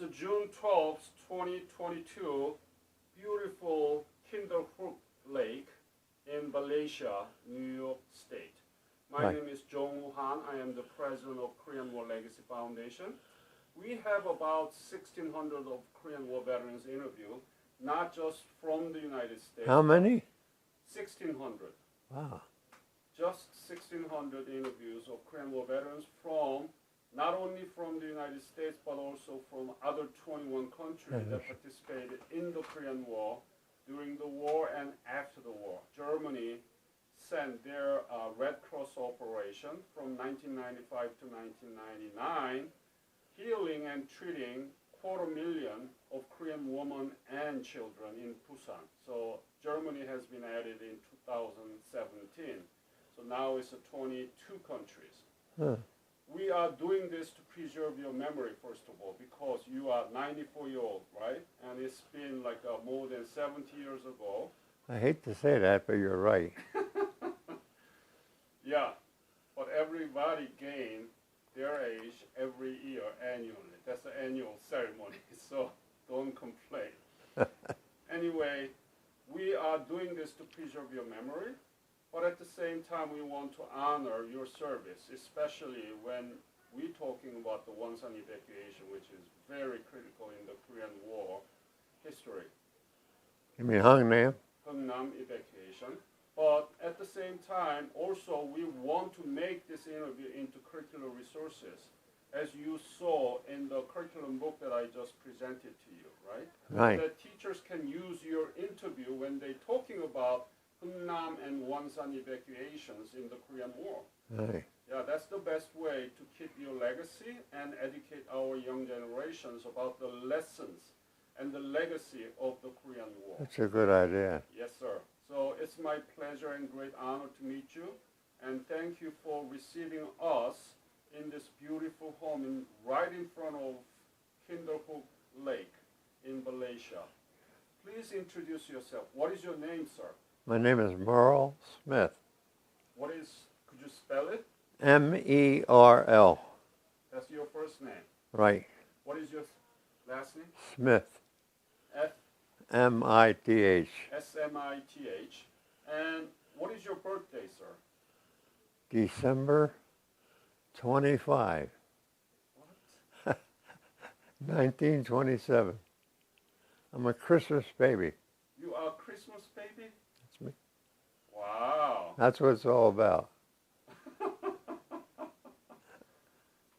It's June 12th, 2022. Beautiful Kinderhook Lake in Malaysia, New York State. My name is Jong Han. I am the president of Korean War Legacy Foundation. We have about 1,600 of Korean War veterans interviewed, not just from the United States. How many? 1,600. Wow. Just 1,600 interviews of Korean War veterans from not only from the United States, but also from other 21 countries that participated in the Korean War, during the war and after the war. Germany sent their Red Cross operation from 1995 to 1999, healing and treating 250,000 of Korean women and children in Busan. So Germany has been added in 2017. So now it's 22 countries. Huh. We are doing this to preserve your memory, first of all, because you are 94-year-old, right? And it's been like more than 70 years ago. I hate to say that, but you're right. Yeah, but everybody gain their age every year annually. That's the annual ceremony, so don't complain. Anyway, we are doing this to preserve your memory. But at the same time, we want to honor your service, especially when we're talking about the Wonsan evacuation, which is very critical in the Korean War history. You mean Hungnam? Hungnam evacuation. But at the same time, also, we want to make this interview into curricular resources, as you saw in the curriculum book that I just presented to you, right? Right. That teachers can use your interview when they're talking about Hungnam and Wonsan evacuations in the Korean War. Right. Yeah, that's the best way to keep your legacy and educate our young generations about the lessons and the legacy of the Korean War. That's a good idea. Yes, sir. So it's my pleasure and great honor to meet you, and thank you for receiving us in this beautiful home right in front of Kinderhook Lake in Malaysia. Please introduce yourself. What is your name, sir? My name is Merl Smith. What is, could you spell it? M-E-R-L. That's your first name. Right. What is your last name? Smith. F M-I-T-H. S-M-I-T-H. And what is your birthday, sir? December 25. What? 1927. I'm a Christmas baby. You are a Christmas baby? That's me. Wow. That's what it's all about.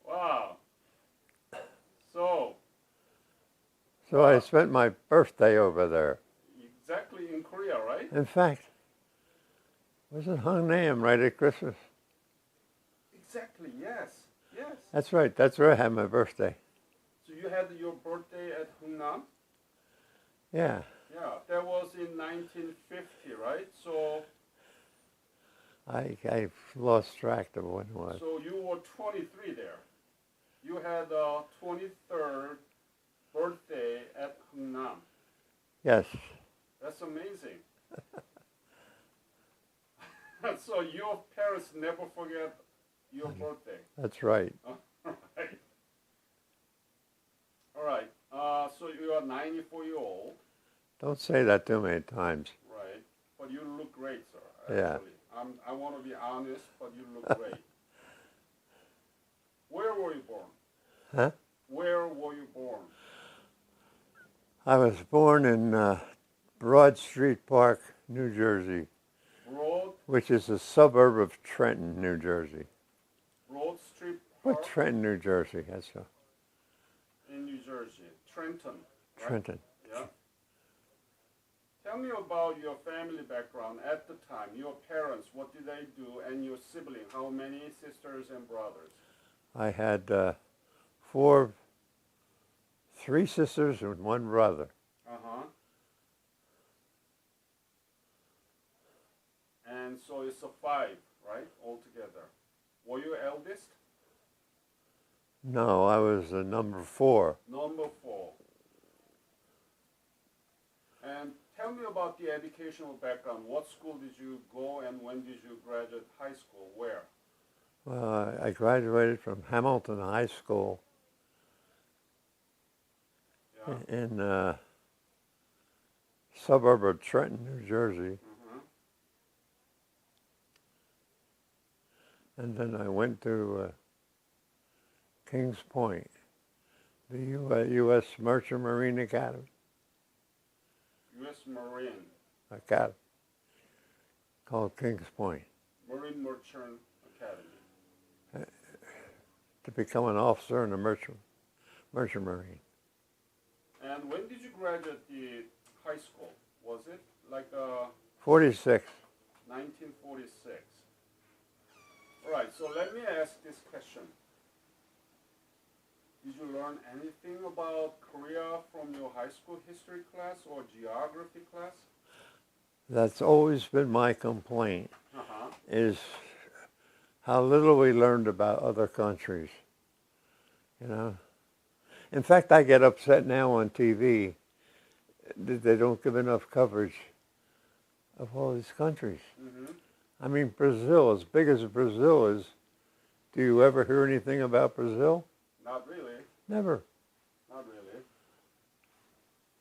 Wow. So I spent my birthday over there. exactly in Korea, right? In fact, wasn't Hungnam right at Christmas? Exactly, yes. Yes. That's right. That's where I had my birthday. So you had your birthday at Hungnam? Yeah. Yeah, that was in 1950, right? So I lost track of when it was. so you were 23 there. You had a 23rd birthday at Hungnam. Yes. That's amazing. So your parents never forget your birthday. That's right. All right. All right. So you are 94-year-old. Don't say that too many times. Right. But you look great, sir. Yeah. Actually. I want to be honest, but you look great. Where were you born? Huh? Where were you born? I was born in Broad Street Park, New Jersey, Broad which is a suburb of Trenton, New Jersey. Street What Park Trenton, New Jersey? That's in New Jersey. Trenton. Right? Trenton. Yeah. Tell me about your family background at the time. Your parents, what did they do? And your sibling, how many sisters and brothers? I had three sisters and one brother. Uh-huh. And so it's a 5, right, altogether. Were you eldest? No, I was number 4. Number 4. And tell me about the educational background. What school did you go and when did you graduate high school? Where? I graduated from Hamilton High School Yeah. in suburb of Trenton, New Jersey. And then I went to Kings Point, the U.S. Merchant Marine Academy. U.S. Marine. Academy, called Kings Point. Marine Merchant Academy. To become an officer in the Merchant Marine. And when did you graduate the high school? Was it like 46. 1946? All right, so let me ask this question. Did you learn anything about Korea from your high school history class or geography class? That's always been my complaint, Uh-huh. is how little we learned about other countries, you know. In fact, I get upset now on TV that they don't give enough coverage of all these countries. Mm-hmm. I mean, Brazil, as big as Brazil is, do you ever hear anything about Brazil? Not really. Never. Not really.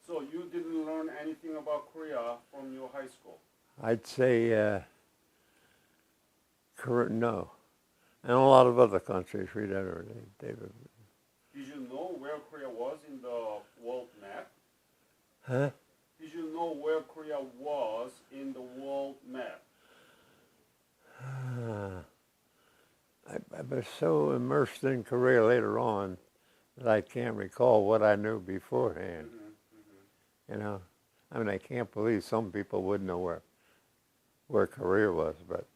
So you didn't learn anything about Korea from your high school? I'd say no. And a lot of other countries we never. Did you know where Korea was in the world map? Huh? Did you know where Korea was in the world map? I was so immersed in Korea later on that I can't recall what I knew beforehand. Mm-hmm. You know, I mean, I can't believe some people wouldn't know where Korea was, but.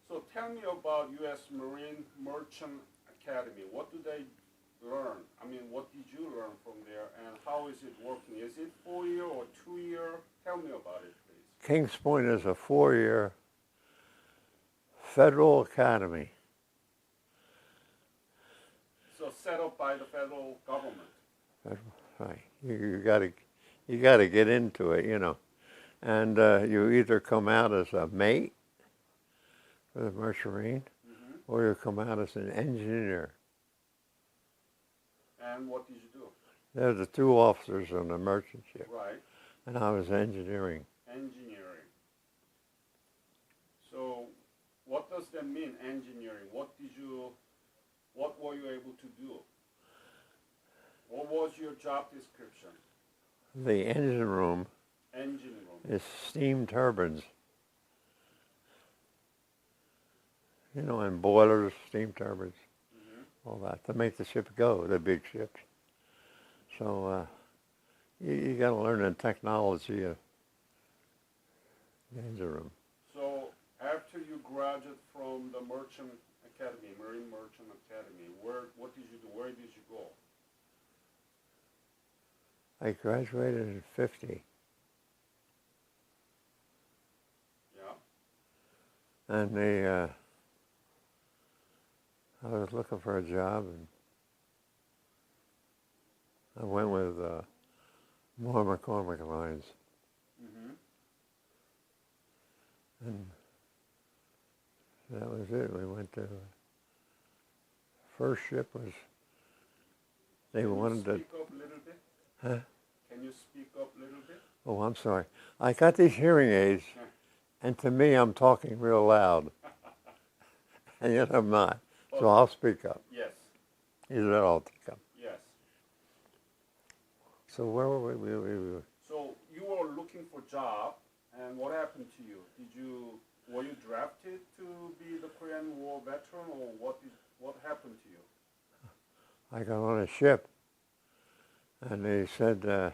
So tell me about U.S. Marine Merchant Academy. What do they learn? I mean, what did you learn from there, and how is it working? Is it 4-year or 2-year? Tell me about it, please. Kings Point is a 4-year federal academy. So set up by the federal government. Right. You gotta get into it, you know, and you either come out as a mate for the Merchant Marine, Mm-hmm. or you come out as an engineer. And what did you do? They're the two officers on the merchant ship. Right. And I was engineering. Engineering. So what does that mean, engineering? What were you able to do? What was your job description? The engine room Engine room. is steam turbines. You know, and boilers, steam turbines, all that, to make the ship go, the big ships. So you got to learn the technology of the engine room. So after you graduated from the Merchant Academy, Marine Merchant Academy, what did you do? Where did you go? I graduated in 50. Yeah. And I was looking for a job, and I went with Moore McCormick Lines. Mm-hmm. And that was it. We went to, first ship was, they wanted to. Can you speak up a little bit? Huh? Can you speak up a little bit? Oh, I'm sorry. I got these hearing aids, and to me, I'm talking real loud. And yet I'm not. So I'll speak up. Yes. Either that or I'll speak up. Yes. So where were we? So you were looking for a job, and what happened to you? Were you drafted to be the Korean War veteran, or what happened to you? I got on a ship, and they said,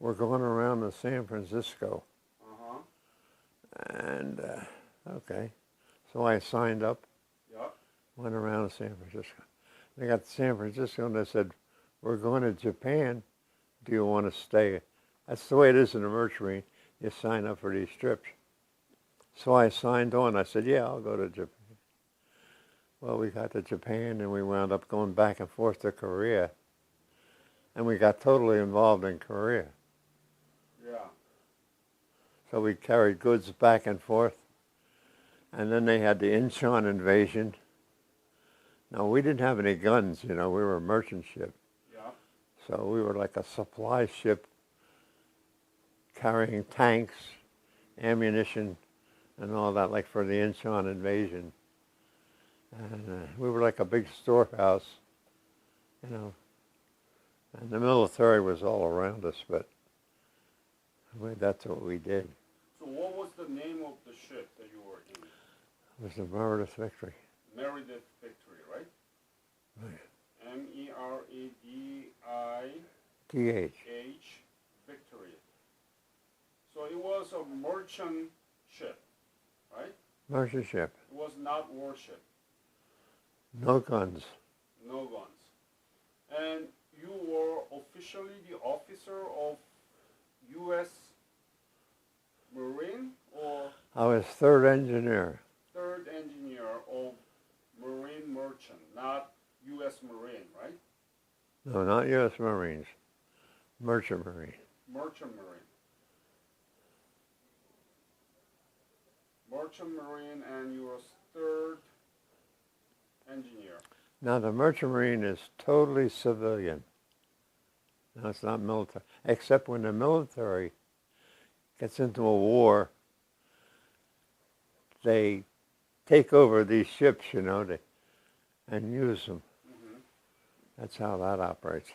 we're going around to San Francisco. Uh-huh. And, okay. So I signed up, Yeah. went around to San Francisco. They got to San Francisco, and they said, we're going to Japan. Do you want to stay? That's the way it is in the Merchant Marine. You sign up for these trips. So I signed on. I said, yeah, I'll go to Japan. Well, we got to Japan, and we wound up going back and forth to Korea. And we got totally involved in Korea. Yeah. So we carried goods back and forth. And then they had the Incheon invasion. Now, we didn't have any guns, you know. We were a merchant ship. Yeah. So we were like a supply ship carrying tanks, ammunition, and all that, like for the Inchon invasion. And we were like a big storehouse, you know. And the military was all around us, but that's what we did. So what was the name of the ship that you were in? It was the Meredith Victory. Meredith Victory, right? Right. Meredith Victory. So it was a merchant ship, right? Merchant ship. It was not warship. No guns. No guns. And you were officially the officer of U.S. Marine or I was third engineer. third engineer of Marine Merchant, not U.S. Marine, right? No, not U.S. Marines. Merchant Marine. Merchant Marine. Merchant Marine, and you were third engineer. Now, the Merchant Marine is totally civilian. No, it's not military. Except when the military gets into a war, they take over these ships, you know, and use them. Mm-hmm. That's how that operates.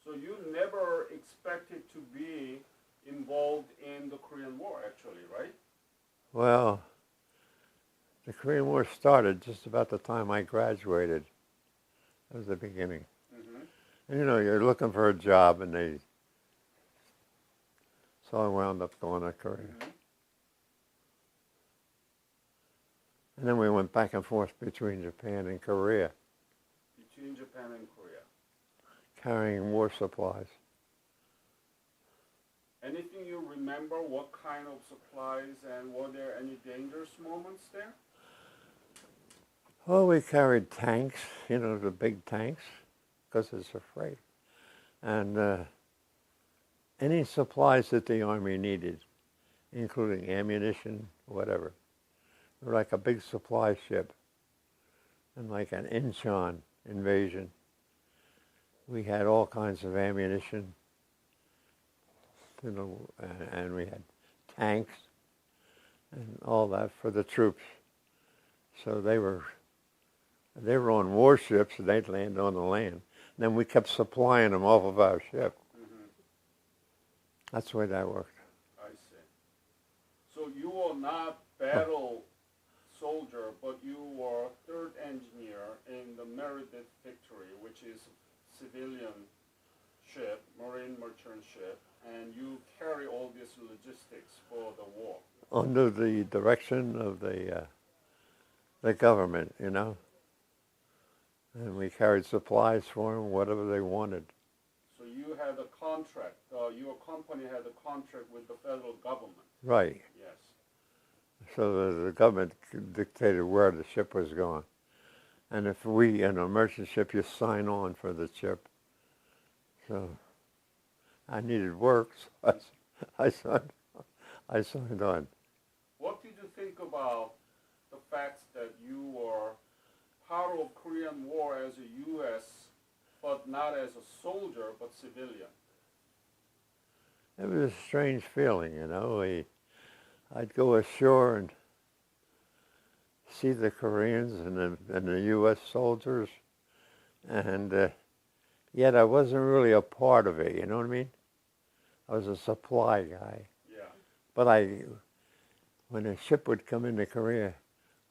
So you never expected to be involved in the Korean War, actually, right? Well, the Korean War started just about the time I graduated. That was the beginning. Mm-hmm. And you know, you're looking for a job, and so I wound up going to Korea. Mm-hmm. And then we went back and forth between Japan and Korea, Between Japan and Korea. carrying war supplies. Anything you remember, what kind of supplies, and were there any dangerous moments there? Well, we carried tanks, you know, the big tanks, because it's afraid. And any supplies that the Army needed, including ammunition, whatever. We were like a big supply ship. And like an Inchon invasion, we had all kinds of ammunition, you know, and we had tanks and all that for the troops. So they were on warships, and they'd land on the land. And then we kept supplying them off of our ship. Mm-hmm. That's the way that worked. I see. So you were not battle soldier, but you were third engineer in the Meredith Victory, which is civilian ship, Marine merchant ship, and you carry all these logistics for the war. Under the direction of the government, you know. And we carried supplies for them, whatever they wanted. So you had a contract, your company had a contract with the federal government. Right. Yes. So the government dictated where the ship was going. And if we, in a merchant ship, you sign on for the ship. So I needed work, so I signed on. What did you think about the fact that you were part of Korean War as a U.S., but not as a soldier, but civilian? It was a strange feeling, you know. I'd go ashore and see the Koreans and the U.S. soldiers, and yet I wasn't really a part of it, you know what I mean? I was a supply guy. Yeah. But when a ship would come into Korea,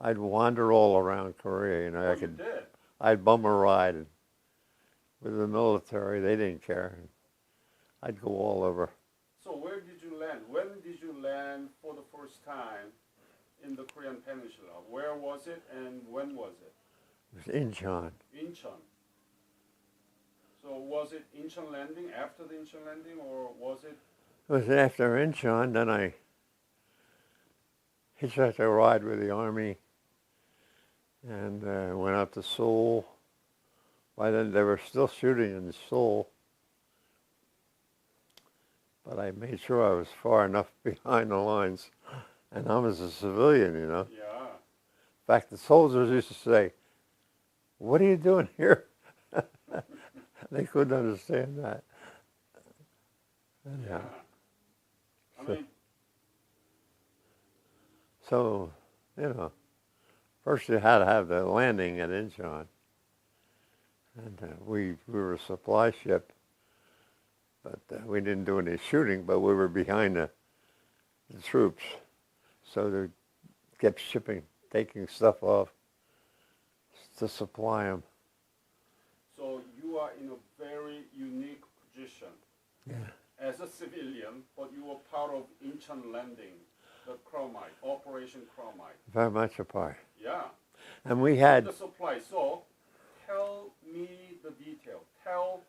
I'd wander all around Korea, you know. You did? I'd bum a ride with the military. They didn't care. I'd go all over. So where did you land? When did you land for the first time in the Korean Peninsula? Where was it and when was it? It was Incheon. Incheon. So was it Incheon landing, after the Incheon landing, or was it? It was after Incheon. Then I hitchhiked a ride with the Army and went out to Seoul. By then they were still shooting in Seoul, but I made sure I was far enough behind the lines, and I was a civilian, you know. Yeah. In fact, the soldiers used to say, "What are you doing here?" They couldn't understand that. Yeah. I mean, So, first you had to have the landing at Incheon. And we were a supply ship, but we didn't do any shooting, but we were behind the troops. So they kept taking stuff off to supply them. so you are in a very unique position Yeah. as a civilian, but you were part of Incheon landing, the Chromite, Operation Chromite. Very much a part. Yeah. And we had, The supply. So tell me the detail. Tell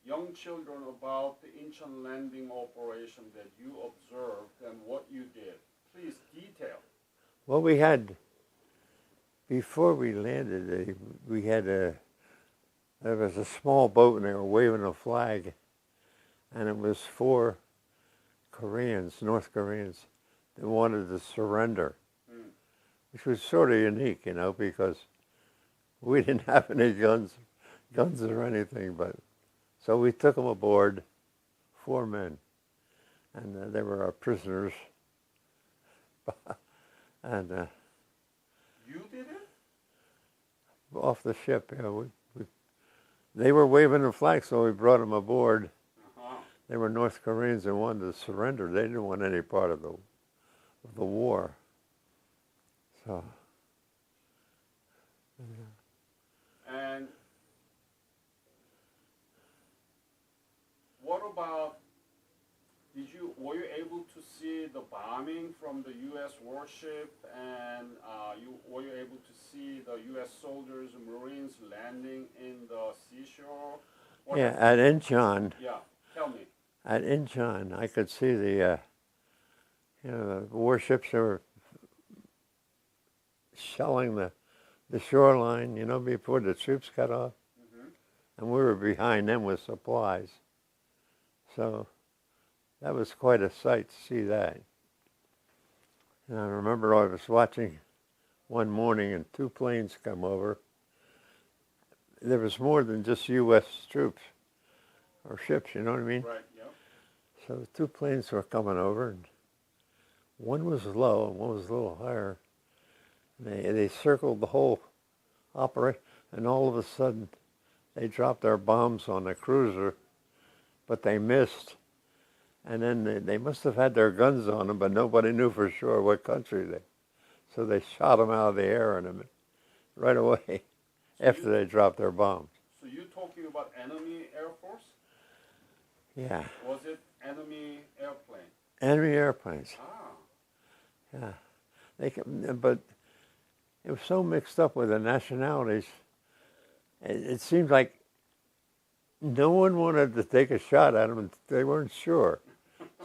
young children about the Incheon landing operation that you observed and what you did. Please detail. well, we had, before we landed, there was a small boat and they were waving a flag. And it was 4 Koreans, North Koreans, that wanted to surrender, which was sort of unique, because we didn't have any guns or anything. But so we took them aboard, 4 men, and they were our prisoners. And You did it? off the ship, they were waving the flag, so we brought them aboard. Uh-huh. They were North Koreans and wanted to surrender. They didn't want any part of the war. So. And what about, were you able to see the bombing from the U.S. warship, and were you able to see the U.S. soldiers and Marines landing in the seashore? Yeah, at Incheon. Yeah, tell me. At Incheon, I could see the warships that were shelling the shoreline, before the troops got off. Mm-hmm. And we were behind them with supplies. So that was quite a sight to see that. And I remember I was watching one morning and 2 planes come over. There was more than just U.S. troops or ships, you know what I mean? Right, yeah. So 2 planes were coming over, and one was low and one was a little higher. And they circled the whole operation, and all of a sudden they dropped their bombs on the cruiser, but they missed. And then they must have had their guns on them, but nobody knew for sure what country so they shot them out of the air and right away after they dropped their bombs. So you're talking about enemy Air Force? Yeah. Was it enemy airplane? Enemy airplanes. Ah. Yeah. But it was so mixed up with the nationalities. It seemed like no one wanted to take a shot at them, and they weren't sure.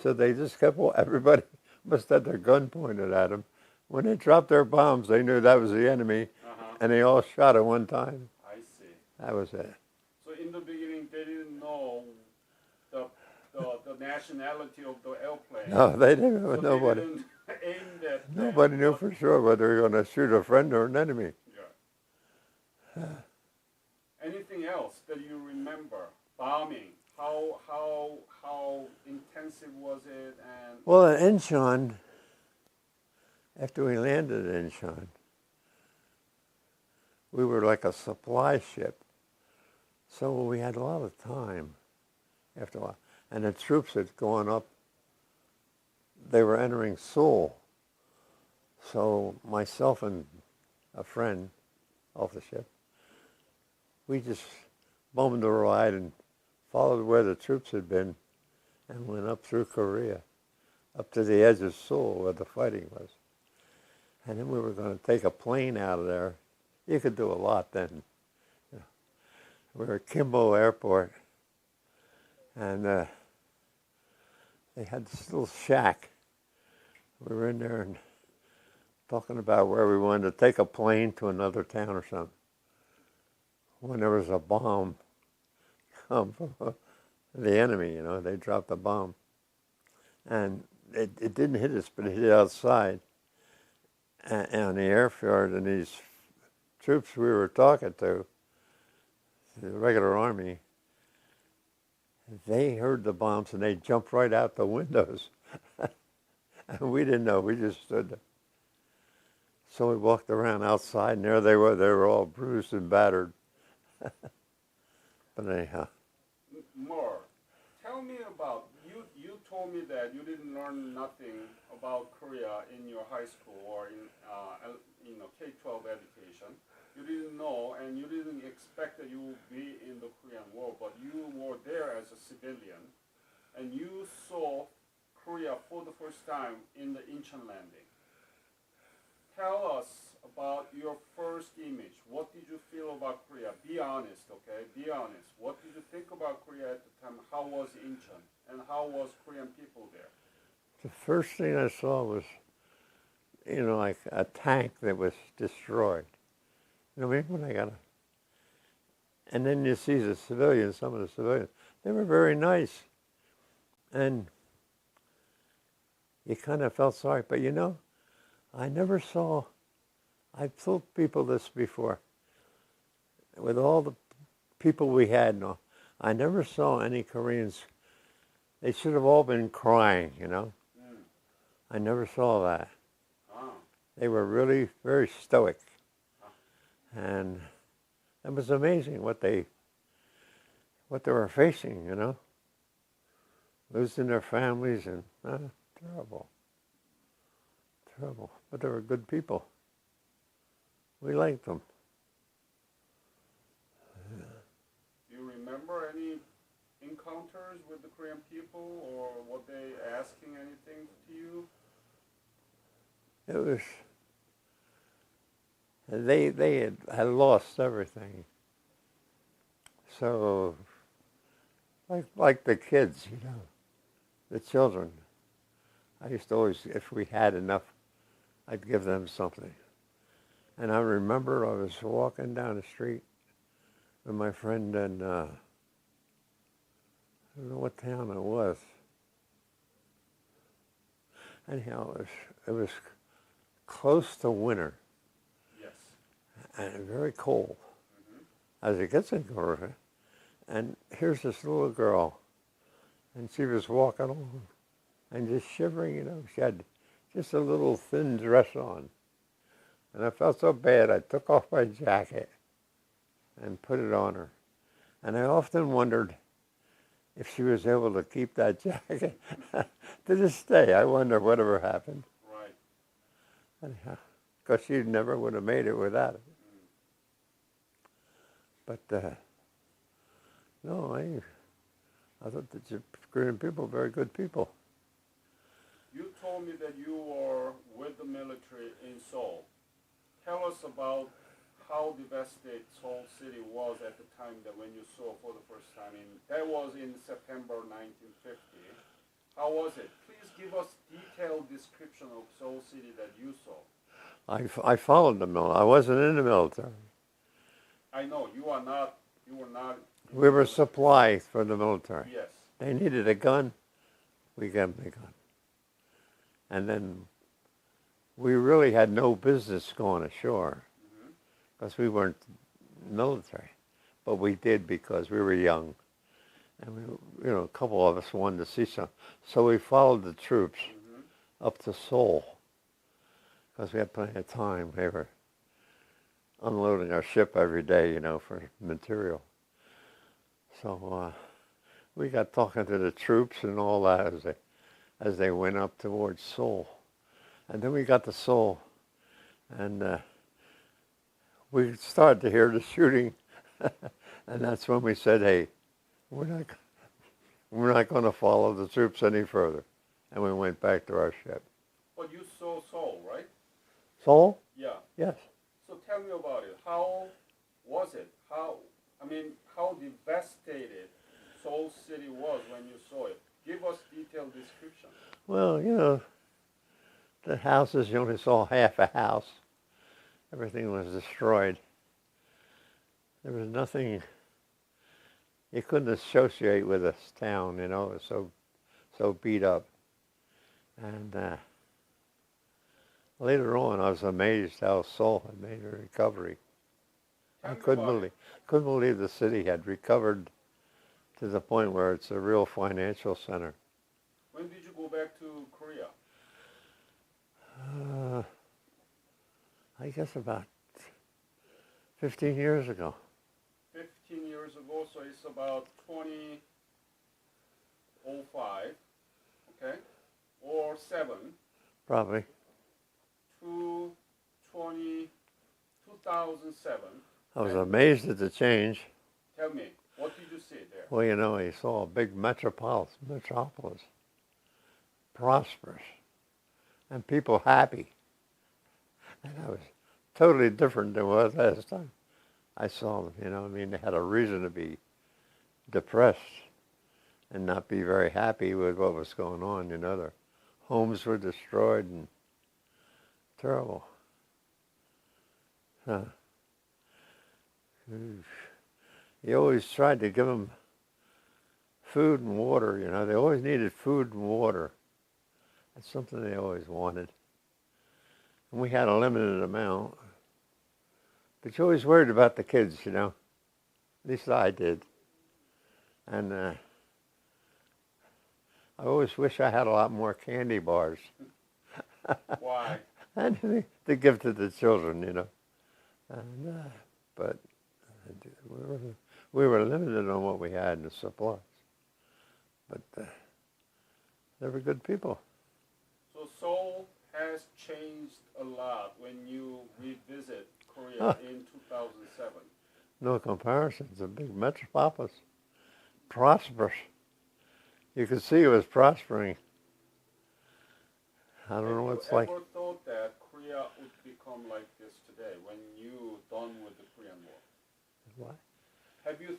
So they just everybody must have their gun pointed at them. When they dropped their bombs, they knew that was the enemy, and they all shot at one time. I see. That was it. So in the beginning, they didn't know the nationality of the airplane. No, they didn't. So Nobody. They didn't aim that. Nobody knew for sure whether they were going to shoot a friend or an enemy. Yeah. Anything else that you remember? Bombing. How intensive was it? And Well, at Incheon, after we landed at Incheon, we were like a supply ship. So we had a lot of time after a while. And the troops had gone up. They were entering Seoul. So myself and a friend off the ship, we just bummed a ride and followed where the troops had been and went up through Korea, up to the edge of Seoul where the fighting was. And then we were going to take a plane out of there. You could do a lot then. We were at Kimbo Airport, and they had this little shack. We were in there and talking about where we wanted to take a plane to another town or something. When there was a bomb come from the enemy, they dropped a bomb. And it didn't hit us, but it hit outside on the airfield, and these troops we were talking to, the regular army, they heard the bombs and they jumped right out the windows. And we didn't know. We just stood there. So we walked around outside, and there they were. They were all bruised and battered. But anyhow. Merl, tell me about, you told me that you didn't learn nothing about Korea in your high school or in K-12 education. You didn't know and you didn't expect that you would be in the Korean War, but you were there as a civilian and you saw Korea for the first time in the Incheon landing. Tell us about your first image. What did you feel about Korea? Be honest, okay? Be honest. What did you think about Korea at the time? How was Incheon? And how was Korean people there? The first thing I saw was, like a tank that was destroyed. You know what I mean? When I got it. And then you see the civilians, some of the civilians, they were very nice. And you kind of felt sorry. But I never saw, I've told people this before, with all the people we had, I never saw any Koreans, they should have all been crying, I never saw that. Ah. They were really very stoic. And it was amazing what they were facing, losing their families and terrible. Terrible. But they were good people. We liked them. Do you remember any encounters with the Korean people or were they asking anything to you? It was, they had lost everything. So, like the kids, the children. I used to always, if we had enough, I'd give them something. And I remember I was walking down the street with my friend in, I don't know what town it was. Anyhow, it was close to winter. Yes. And very cold. As it gets in Korea. And here's this little girl, and she was walking along and just shivering, she had just a little thin dress on. And I felt so bad, I took off my jacket and put it on her. And I often wondered if she was able to keep that jacket. To this day, I wonder whatever happened. Right. Anyhow, because she never would have made it without it. But, no, I thought the Korean people were very good people. You told me that you were with the military in Seoul. Tell us about how devastated Seoul City was at the time that when you saw for the first time. That was in September 1950. How was it? Please give us detailed description of Seoul City that you saw. I followed the military. I wasn't in the military. I know you were not. We were supplied for the military. Yes. They needed a gun. We gave them the gun. And then we really had no business going ashore because we weren't military. But we did because we were young. And, a couple of us wanted to see some. So we followed the troops up to Seoul because we had plenty of time. They were unloading our ship every day, for material. So we got talking to the troops and all that as they went up towards Seoul. And then we got to Seoul, and we started to hear the shooting. And that's when we said, hey, we're not going to follow the troops any further. And we went back to our ship. But you saw Seoul, right? Seoul? Yeah. Yes. So tell me about it. How was it? How devastated Seoul City was when you saw it? Give us detailed description. Well, the houses, you only saw half a house. Everything was destroyed. There was nothing you couldn't associate with this town, it was so beat up. And later on, I was amazed how Seoul had made a recovery. I couldn't believe the city had recovered to the point where it's a real financial center. When did you go back to Korea? I guess about 15 years ago. 15 years ago, so it's about 2005, okay? Or 7 Probably. to 2007. I was amazed at the change. Tell me, what did you see there? Well, you know, I saw a big metropolis, prosperous, and people happy. And I was totally different than what last time I saw them, you know. I mean, they had a reason to be depressed and not be very happy with what was going on, you know. Their homes were destroyed and terrible. Huh. He always tried to give them food and water, you know. They always needed food and water. That's something they always wanted. And we had a limited amount. But you always worried about the kids, you know. At least I did. And I always wish I had a lot more candy bars. Why? And to give to the children, you know. And, but we were limited on what we had in the supplies. But they were good people. So Seoul has changed a lot when you revisit Korea in 2007. No comparison. It's a big metropolis. Prosperous. You could see it was prospering. I don't know what it's like. Have you ever thought that Korea would become like this today when you done with the Korean War? What? Have you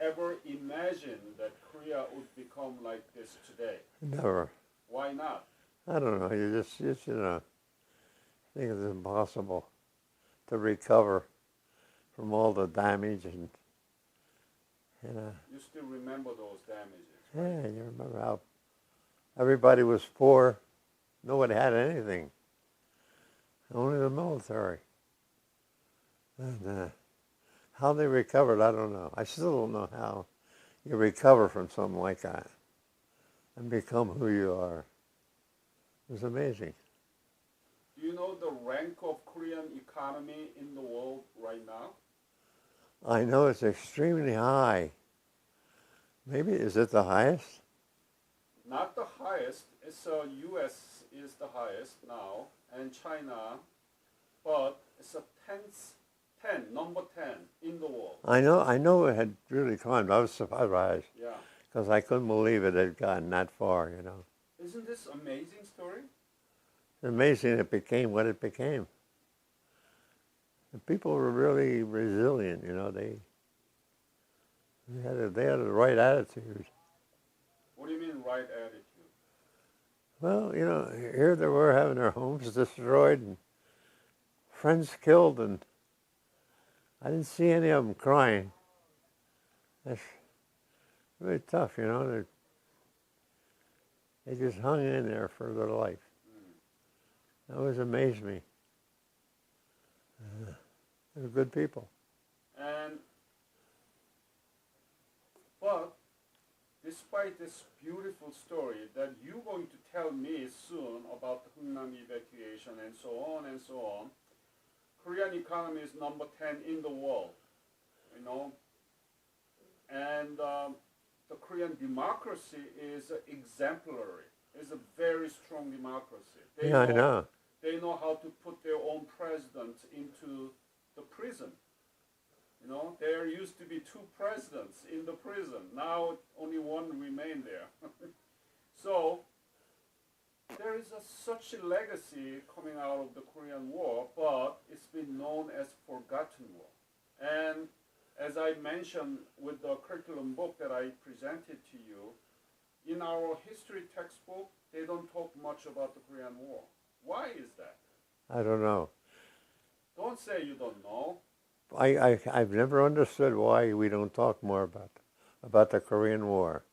ever imagined that Korea would become like this today? Never. Why not? I don't know. You just you know, I think it's impossible to recover from all the damage and, you know. You still remember those damages? Yeah, you remember how everybody was poor. Nobody had anything. Only the military. And how they recovered, I don't know. I still don't know how you recover from something like that and become who you are. It was amazing. Do you know the rank of Korean economy in the world right now? I know it's extremely high. Maybe, is it the highest? Not the highest. It's U.S. is the highest now, and China, but it's a number 10 in the world. I know it had really climbed. I was surprised. Yeah. Because I couldn't believe it had gotten that far, you know. Isn't this amazing story? It's amazing it became what it became. The people were really resilient, you know. They had the right attitude. What do you mean right attitude? Well, you know, here they were having their homes destroyed and friends killed, and I didn't see any of them crying. That's really tough, you know. They just hung in there for their life. That always amazed me. They're good people. But despite this beautiful story that you're going to tell me soon about the Hungnam evacuation and so on, Korean economy is number 10 in the world, you know, and the Korean democracy is exemplary. It's a very strong democracy. I know. They know how to put their own president into the prison. You know, there used to be 2 presidents in the prison. Now only one remain there. So there is such a legacy coming out of the Korean War, but it's been known as forgotten war. And as I mentioned with the curriculum book that I presented to you, in our history textbook, they don't talk much about the Korean War. Why is that? I don't know. Don't say you don't know. I've never understood why we don't talk more about the Korean War.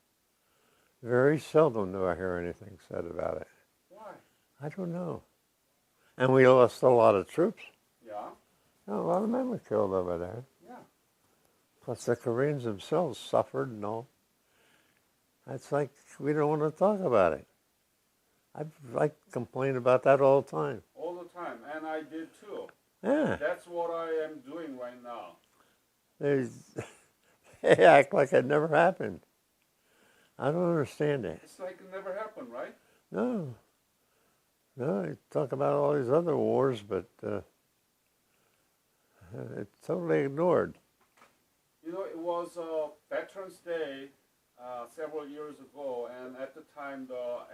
Very seldom do I hear anything said about it. Why? I don't know. And we lost a lot of troops. Yeah. A lot of men were killed over there. Yeah. Plus the Koreans themselves suffered and all. It's like we don't want to talk about it. I complain about that all the time. All the time, and I did too. Yeah. That's what I am doing right now. They act like it never happened. I don't understand it. It's like it never happened, right? No. No, they talk about all these other wars, but it's totally ignored. You know, it was Veterans Day several years ago, and at the time,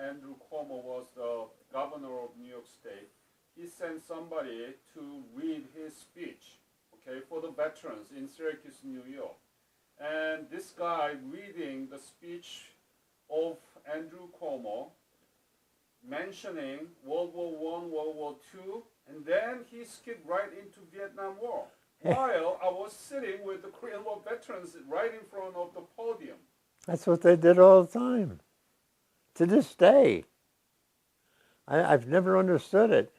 Andrew Cuomo was the governor of New York State. He sent somebody to read his speech, okay, for the veterans in Syracuse, New York. And this guy reading the speech of Andrew Cuomo, mentioning World War I, World War II, and then he skipped right into Vietnam War. While I was sitting with the Korean War veterans right in front of the podium. That's what they did all the time. To this day. I've never understood it.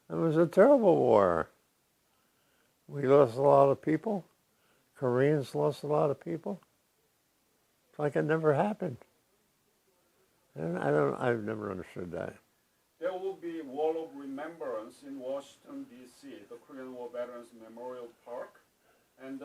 It was a terrible war. We lost a lot of people. Koreans lost a lot of people. It's like it never happened. And I've never understood that. There will be Wall of Remembrance in Washington, D.C., the Korean War Veterans Memorial Park, and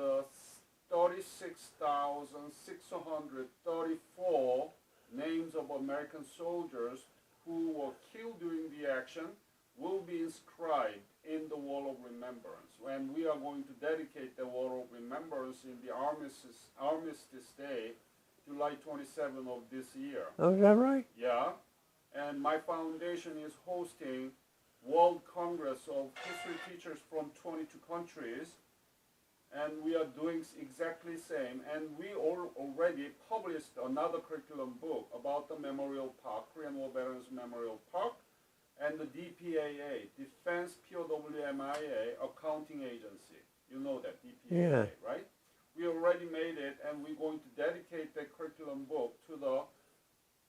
36,634 names of American soldiers who were killed during the action will be inscribed in the Wall of Remembrance. And we are going to dedicate the Wall of Remembrance in the Armistice Day, July 27 of this year. Oh, is that right? Yeah. And my foundation is hosting World Congress of History Teachers from 22 countries. And we are doing exactly the same. And we already published another curriculum book about the Memorial Park, Korean War Veterans Memorial Park, and the DPAA, Defense POWMIA Accounting Agency. You know that, DPAA, right? We already made it, and we're going to dedicate the curriculum book to the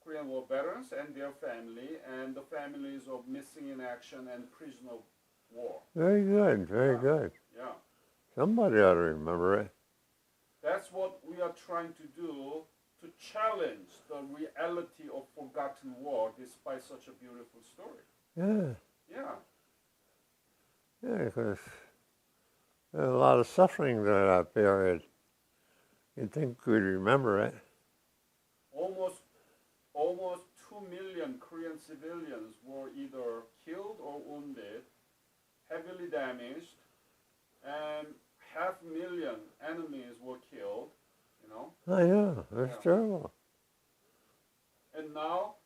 Korean War veterans and their family, and the families of missing in action and prisoner of war. Very good, very good. Yeah. Somebody ought to remember it. That's what we are trying to do, to challenge the reality of forgotten war despite such a beautiful story. Yeah. Yeah. Yeah, because there's a lot of suffering during that period. You'd think we'd remember it. Almost 2 million Korean civilians were either killed or wounded, heavily damaged, and 500,000 enemies were killed, you know. I know, that's terrible. And now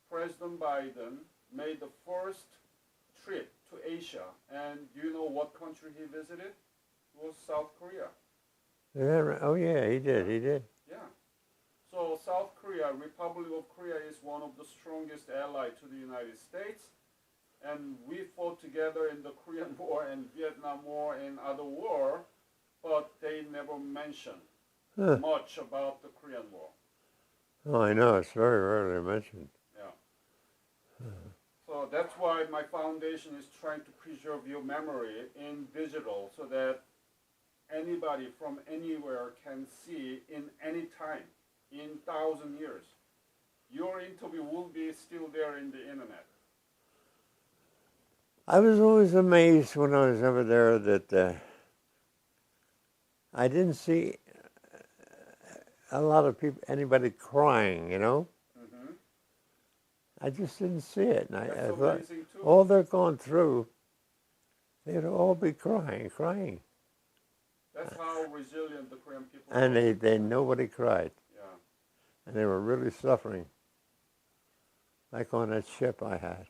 President Biden made the first trip to Asia, and do you know what country he visited? It was South Korea. Yeah, right. Oh yeah, he did. Yeah. So South Korea, Republic of Korea, is one of the strongest allies to the United States. And we fought together in the Korean War and Vietnam War and other war, but they never mentioned much about the Korean War. Oh, I know, it's very rarely mentioned. Yeah. So that's why my foundation is trying to preserve your memory in digital so that anybody from anywhere can see in any time, in 1,000 years. Your interview will be still there in the internet. I was always amazed when I was over there that I didn't see a lot of people, anybody crying, you know? Mm-hmm. I just didn't see it. And I thought, amazing too. all they're going through, they'd all be crying. That's how resilient the Korean people And are. they nobody cried. Yeah. And they were really suffering. Like on that ship I had.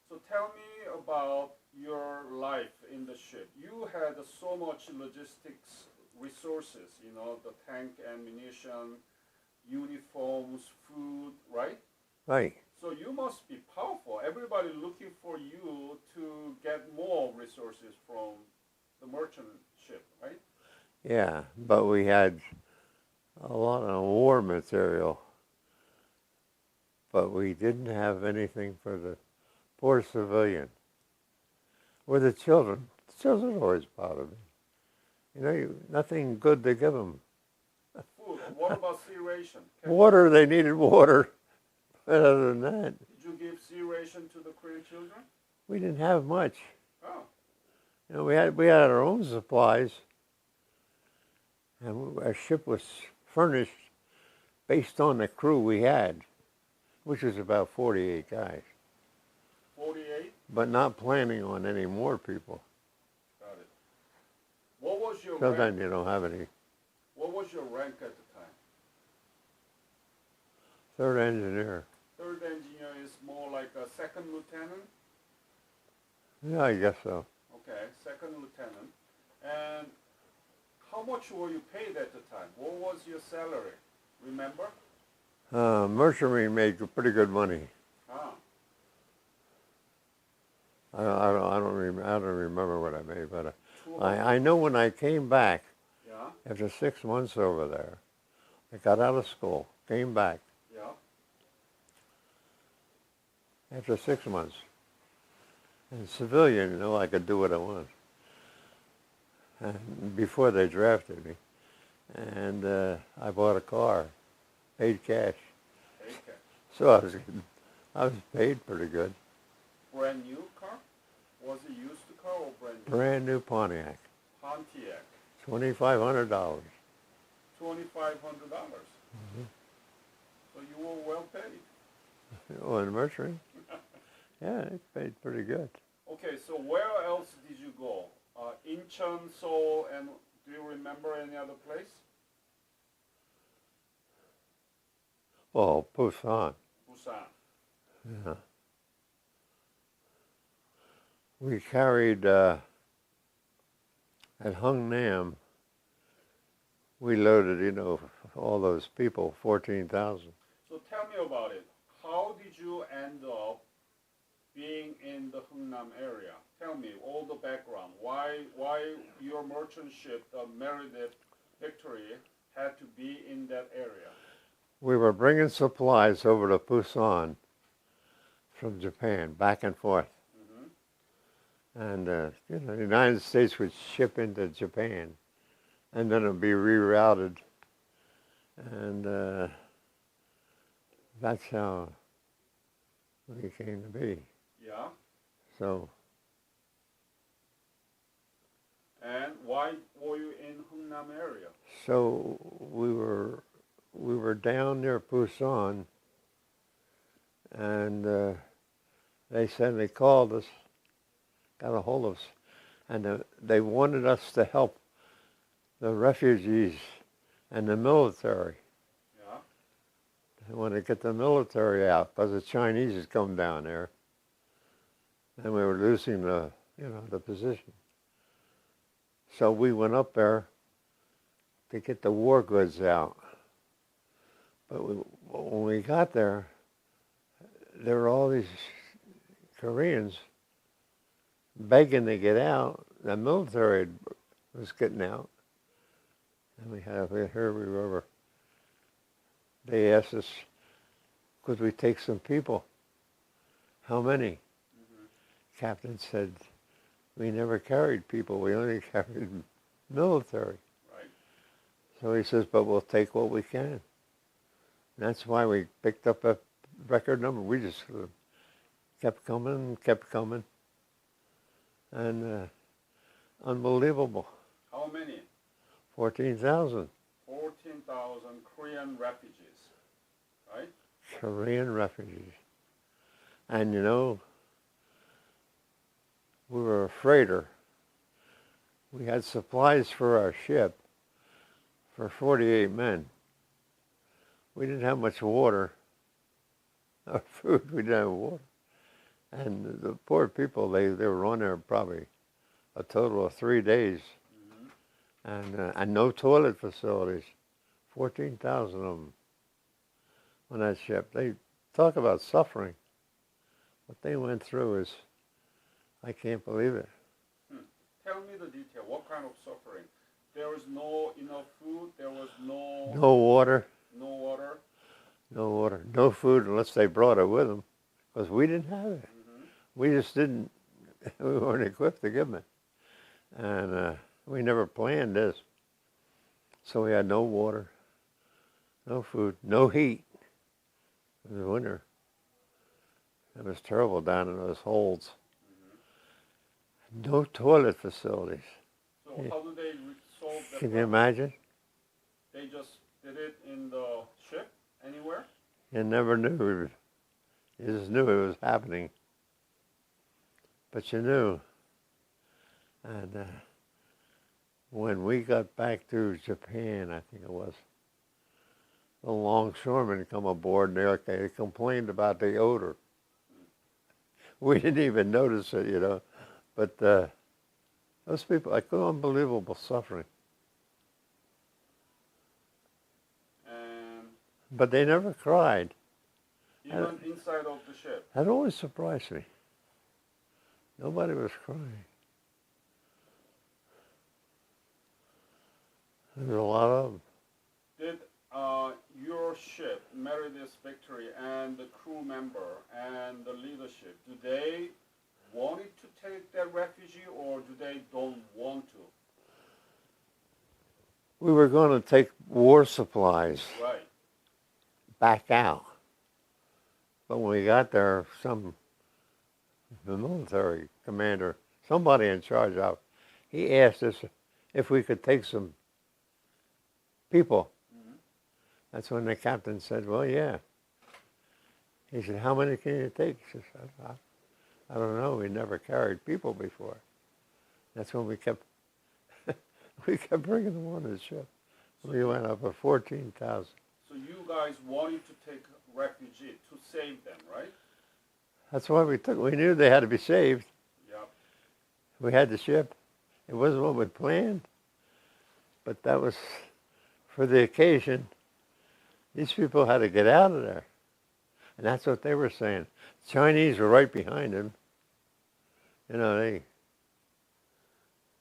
So tell me about your life in the ship. You had so much logistics resources, you know, the tank, ammunition, uniforms, food, right? Right. So you must be powerful. Everybody looking for you to get more resources from the merchant ship, right? Yeah, but we had a lot of war material. But we didn't have anything for the poor civilian. Or the children. The children always bothered me. You know, nothing good to give them. Food. What about sea ration? Water, they needed water. But other than that, Did you give sea ration to the Korean children? we didn't have much. Oh. You know, we had our own supplies, and our ship was furnished based on the crew we had, which was about 48 guys. 48? But not planning on any more people. Got it. What was your So rank? then you don't have any. What was your rank at the time? Third engineer. Third engineer is more like a second lieutenant? Yeah, I guess so. Okay, second lieutenant. And how much were you paid at the time? What was your salary? Remember? Merchant Marine made pretty good money. Ah. I don't remember what I made, but I know when I came back, Yeah. after 6 months over there, I got out of school, came back. Yeah. After 6 months. And civilian, you know, I could do what I want. And before they drafted me. And I bought a car, paid cash. Okay. So I was paid pretty good. Brand new car? Was it used car or brand new? Brand new Pontiac, Pontiac. $2,500. $2,500. Mm-hmm. So you were well paid. Oh, in Mercury? Yeah, it paid pretty good. Okay, so where else did you go? Incheon, Seoul, and do you remember any other place? Oh, Busan. Busan. Yeah. We carried, at Hungnam, we loaded, you know, all those people, 14,000. So tell me about it. How did you end up being in the Hungnam area? Tell me all the background. Why your merchant ship, the Meredith Victory, had to be in that area? We were bringing supplies over to Busan from Japan, back and forth. Mm-hmm. And, you know, the United States would ship into Japan, and then it would be rerouted. And that's how we came to be. Yeah. So, And why were you in Hungnam area? so we were down near Busan, and they said they called us, got a hold of us, and they wanted us to help the refugees and the military. Yeah. They wanted to get the military out because the Chinese had come down there, and we were losing the position. So we went up there to get the war goods out. But when we got there, there were all these Koreans begging to get out. The military was getting out. And here we were. They asked us, could we take some people? How many? Mm-hmm. Captain said, we never carried people. We only carried military. Right. So he says, but we'll take what we can. And that's why we picked up a record number. We just kept coming. And unbelievable. How many? 14,000. 14,000 Korean refugees, right? Korean refugees. And you know, we were a freighter. We had supplies for our ship for 48 men. We didn't have much water or food. We didn't have water. And the poor people, they were on there probably a total of 3 days. Mm-hmm. And no toilet facilities. 14,000 of them on that ship. They talk about suffering. What they went through is, I can't believe it. Tell me the detail. What kind of suffering? There was no enough food. There was no water. No water. No water. No food unless they brought it with them, because we didn't have it. Mm-hmm. We just didn't. We weren't equipped to give them it. And We never planned this. So we had no water, no food, no heat. It was winter. It was terrible down in those holes. No toilet facilities. So how do they solve that Can you problem? imagine? They just did it in the ship, anywhere? You never knew. You just knew it was happening. But you knew. And when we got back to Japan, I think it was, the longshoremen come aboard and they complained about the odor. We didn't even notice it, you know. But those people, like, unbelievable suffering. And But they never cried. even inside of the ship? That always surprised me. Nobody was crying. There was a lot of them. Did your ship, Meredith Victory, and the crew member and the leadership, do they want it to take that refugee, or do they don't want to? We were going to take war supplies Right. back out. But when we got there, the military commander, somebody in charge of, he asked us if we could take some people. Mm-hmm. That's when the captain said, well, yeah. He said, how many can you take? He said, I don't know. We never carried people before. That's when we kept bringing them on the ship. We went up to 14,000. So you guys wanted to take refugees to save them, right? That's why we knew they had to be saved. Yep. We had the ship. It wasn't what we planned, but that was for the occasion. These people had to get out of there. And that's what they were saying. Chinese were right behind them. You know,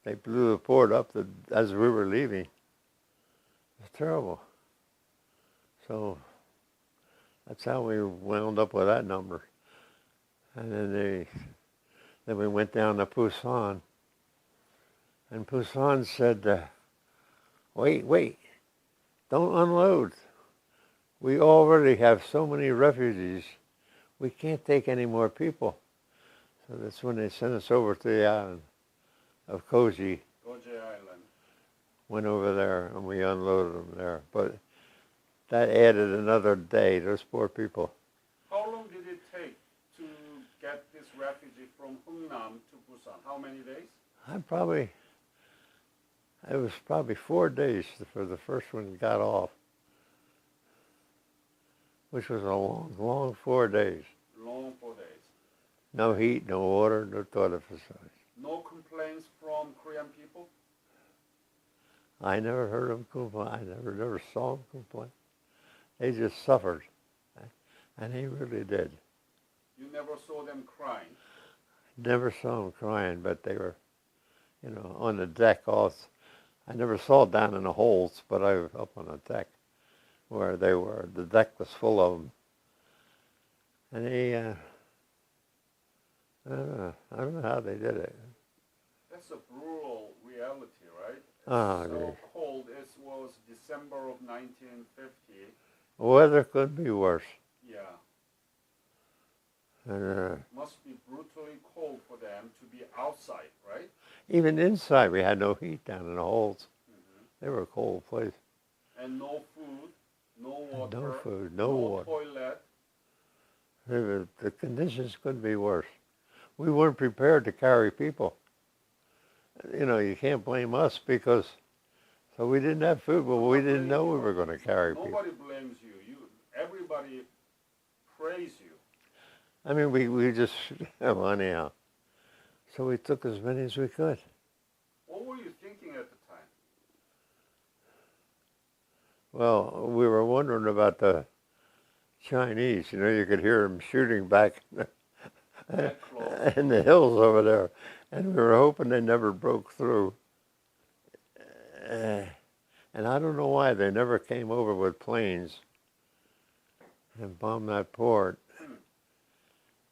they blew the port up as we were leaving. It was terrible. So that's how we wound up with that number. And then we went down to Busan. And Busan said, wait, don't unload. We already have so many refugees, we can't take any more people. So that's when they sent us over to the island of Koji. Goje Island. Went over there and we unloaded them there. But that added another day, those poor people. How long did it take to get this refugee from Hungnam to Busan? How many days? It was probably 4 days for the first one got off, which was a long 4 days. Long 4 days. No heat, no water, no toilet facilities. No complaints from Korean people? I never heard them complain. I never saw them complain. They just suffered, and they really did. You never saw them crying? Never saw them crying, but they were, on the deck. I never saw down in the holes, but I was up on the deck where they were. The deck was full of them. And they, I don't know how they did it. That's a brutal reality, right? Oh, so geez. cold. It was December of 1950. Weather could be worse. Yeah. And Must be brutally cold for them to be outside, right? even inside, we had no heat down in the holes. Mm-hmm. They were a cold place. And no food, no water, No food, no water. toilet. The conditions couldn't be worse. We weren't prepared to carry people. You can't blame us because, so we didn't have food, but we didn't know we were going to carry people. Nobody blames you. Everybody praise you. I mean, we just, well, anyhow. So we took as many as we could. What were you thinking at the time? Well, we were wondering about the Chinese. You could hear them shooting back in the hills over there. And we were hoping they never broke through. And I don't know why they never came over with planes and bombed that port.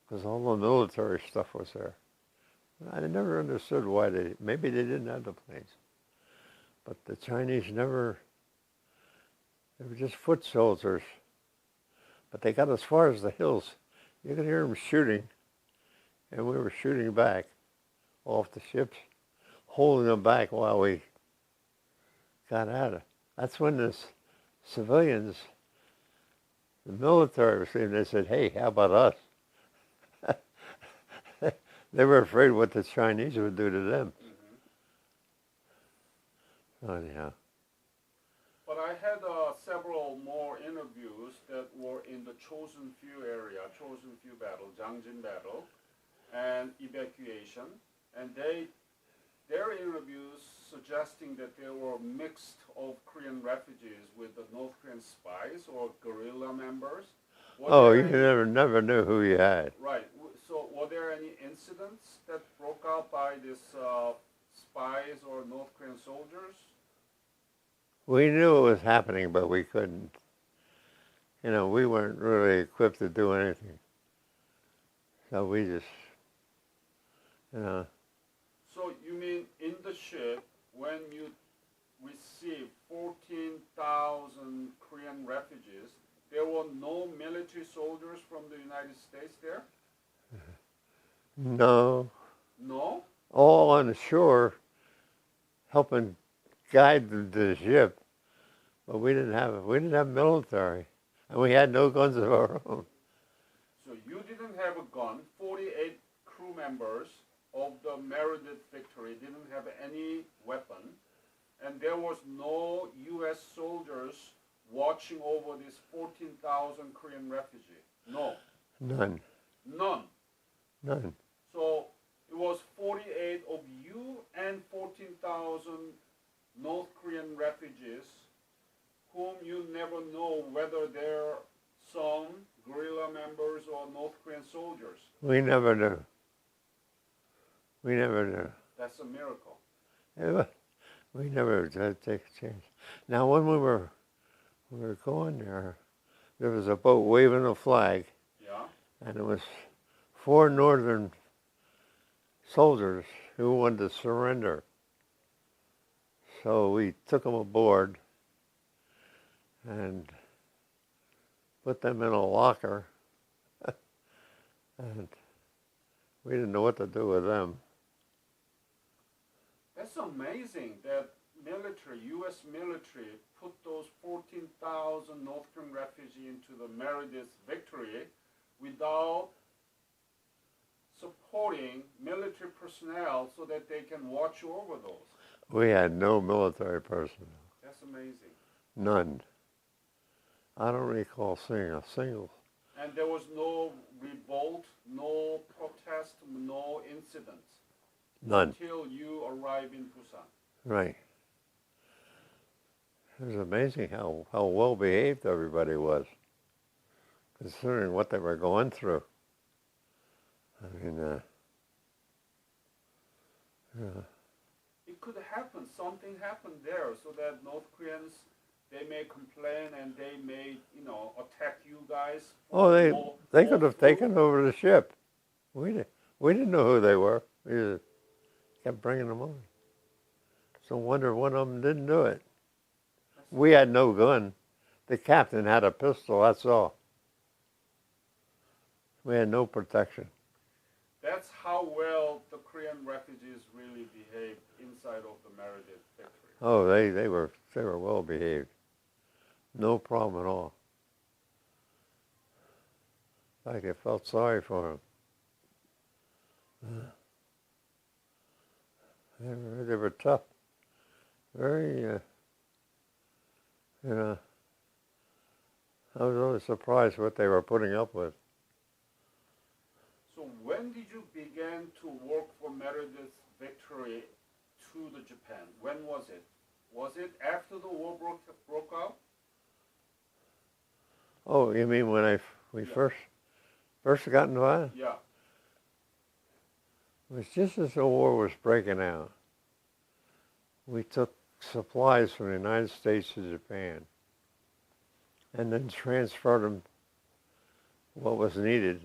Because all the military stuff was there. I never understood why maybe they didn't have the planes. But the Chinese never, they were just foot soldiers. But they got as far as the hills. You could hear them shooting, and we were shooting back off the ships, holding them back while we got at it. That's when the civilians, the military was saying, they said, hey, how about us? They were afraid what the Chinese would do to them. Mm-hmm. Anyhow. But I had several more interviews that were in the chosen few area, chosen few battle, Jangjin battle, and evacuation, and their interviews suggesting that there were mixed of Korean refugees with the North Korean spies or guerrilla members. You never knew who you had. Right. So were there any incidents that broke out by these spies or North Korean soldiers? We knew it was happening, but we couldn't. You know, we weren't really equipped to do anything. So we just, you know. So you mean in the ship, when you received 14,000 Korean refugees, there were no military soldiers from the United States there? No. No? All on the shore, helping guide the ship, but we didn't have military, and we had no guns of our own. So you didn't have a gun. 48 crew members of the Meredith Victory didn't have any weapon, and there was no U.S. soldiers watching over these 14,000 Korean refugees. No. None. None. None. So it was 48 of you and 14,000 North Korean refugees whom you never know whether they're some guerrilla members or North Korean soldiers. We never knew. We never knew. That's a miracle. We never had to take a chance. Now, when we were going there was a boat waving a flag. Yeah. And it was 4 northern soldiers who wanted to surrender. So we took them aboard and put them in a locker. And we didn't know what to do with them. That's amazing that military, U.S. military, put those 14,000 North Korean refugees into the Meredith Victory without supporting military personnel so that they can watch over those. We had no military personnel. That's amazing. None. I don't recall seeing a single. And there was no revolt, no protest, no incidents. None. Until you arrived in Busan. Right. It was amazing how well behaved everybody was, considering what they were going through. I mean, it could happen. Something happened there, so that North Koreans, they may complain and they may, attack you guys. They could have taken over the ship. We didn't know who they were. We just kept bringing them on. So wonder one of them didn't do it. We had no gun. The captain had a pistol, that's all. We had no protection. That's how well the Korean refugees really behaved inside of the Meredith Victory. Oh, they were well behaved. No problem at all. In fact, I felt sorry for them. They were tough. Very, I was always surprised what they were putting up with. So when did you begin to work for Meredith Victory to the Japan? When was it? Was it after the war broke out? Oh, you mean when we first got involved? Yeah. It was just as the war was breaking out. We took supplies from the United States to Japan and then transferred them, what was needed,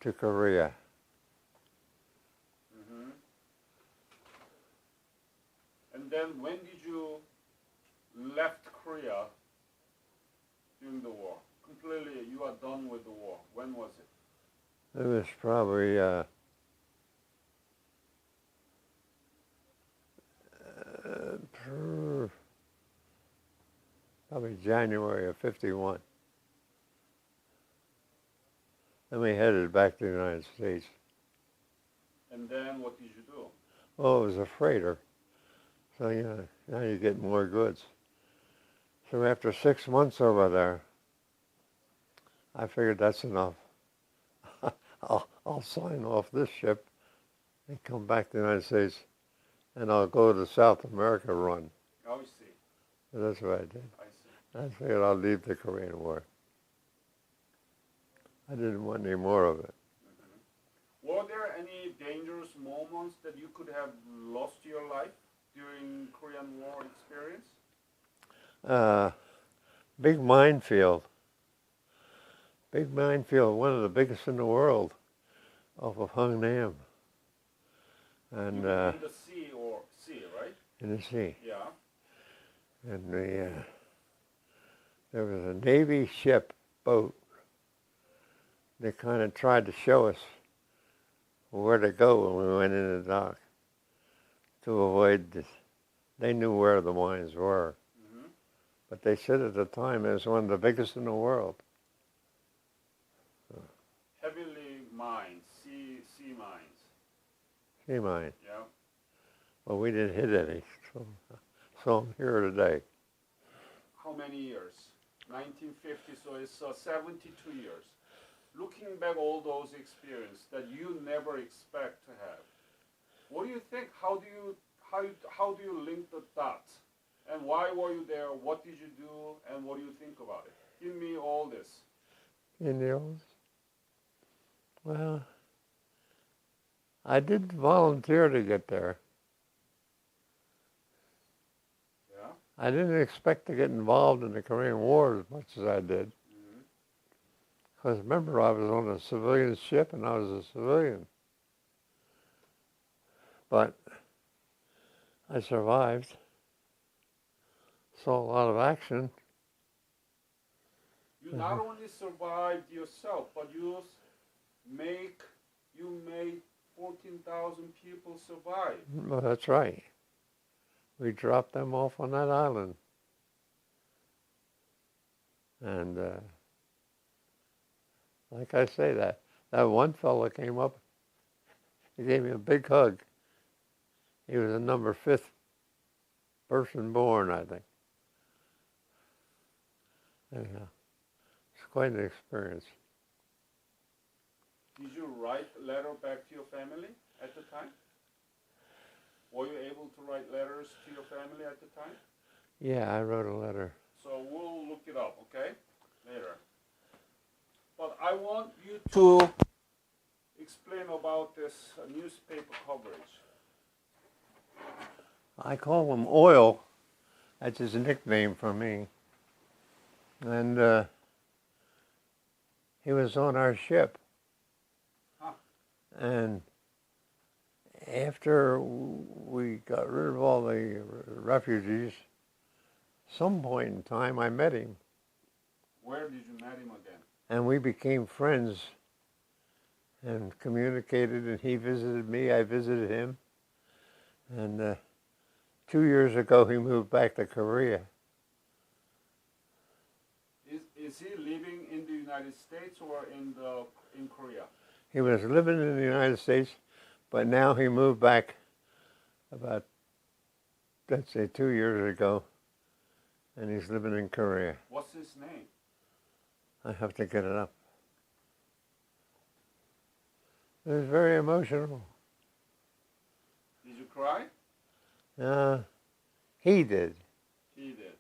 to Korea. Mm-hmm. And then when did you left Korea during the war? Completely, you are done with the war. When was it? It was probably probably January of '51. Then we headed back to the United States. And then what did you do? Oh, it was a freighter. So, now you get more goods. So after 6 months over there, I figured that's enough. I'll sign off this ship and come back to the United States, and I'll go to South America run. Oh, I see. So that's what I did. I see. I figured I'll leave the Korean War. I didn't want any more of it. Mm-hmm. Were there any dangerous moments that you could have lost your life during Korean War experience? Big minefield. Big minefield, one of the biggest in the world, off of Hungnam. And in the sea, right? in the sea. Yeah. And there was a Navy boat. They kind of tried to show us where to go when we went in the dock to avoid this. They knew where the mines were. Mm-hmm. But they said at the time it was one of the biggest in the world. Heavily mined, sea mines. Sea mine. Yeah. Well, we didn't hit any, so I'm here today. How many years? 1950, so it's 72 years. Looking back all those experiences that you never expect to have, what do you think? How do you link the dots? And why were you there? What did you do? And what do you think about it? Give me all this. Indians? Well, I did volunteer to get there. Yeah. I didn't expect to get involved in the Korean War as much as I did. Because remember, I was on a civilian ship and I was a civilian. But I survived. Saw a lot of action. You not only survived yourself, but you made 14,000 people survive. Well, that's right. We dropped them off on that island. And like I say, that one fella came up, he gave me a big hug. He was the number 5th person born, I think. Anyhow, it's quite an experience. Did you write a letter back to your family at the time? Were you able to write letters to your family at the time? Yeah, I wrote a letter. So we'll look it up, okay? Later. But I want you to explain about this newspaper coverage. I call him Oil. That's his nickname for me. And he was on our ship. Huh. And after we got rid of all the refugees, some point in time I met him. Where did you meet him again? And we became friends and communicated, and he visited me, I visited him. And 2 years ago he moved back to Korea. Is he living in the United States or in Korea? He was living in the United States, but now he moved back about, let's say, 2 years ago, and he's living in Korea. What's his name? I have to get it up. It was very emotional. Did you cry? He did. He did.